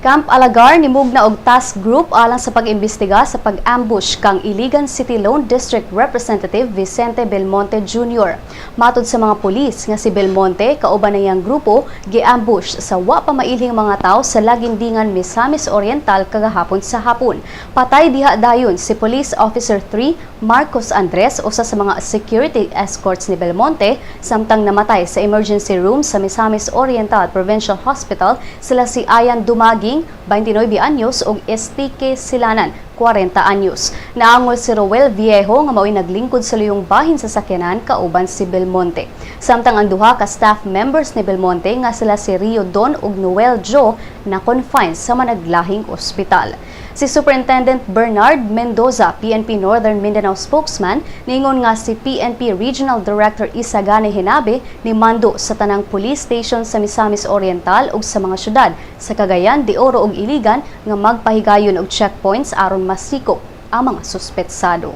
Camp Alagar nimugna og task group alang sa pag-imbestiga sa pag-ambush kang Iligan City Lone District Representative Vicente Belmonte Jr. Matod sa mga pulis nga si Belmonte kauban na iyang grupo gi-ambush sa wa pa mailhing mga tawo sa Lagindingan, Misamis Oriental kagahapon sa hapon. Patay diha dayon si Police Officer 3 Marcos Andres, usa sa mga security escorts ni Belmonte, samtang namatay sa emergency room sa Misamis Oriental Provincial Hospital sila si Ayan Dumagi 29 anyos ug STK Silanan 40 anyos. Naangol si Roel Viejo nga mao'y naglingkod sa luyong bahin sa sakyanan kauban si Belmonte. Samtang ang duha ka staff members ni Belmonte nga sila si Rio Don ug Noel Joe na confined sa managlahing ospital. Si Superintendent Bernard Mendoza, PNP Northern Mindanao spokesman, ningon nga si PNP Regional Director Isagani Hinabe ni mando sa tanang police station sa Misamis Oriental ug sa mga syudad sa Cagayan de Oro ug Iligan nga magpahigayon og checkpoints aron masikop ang mga suspetsado.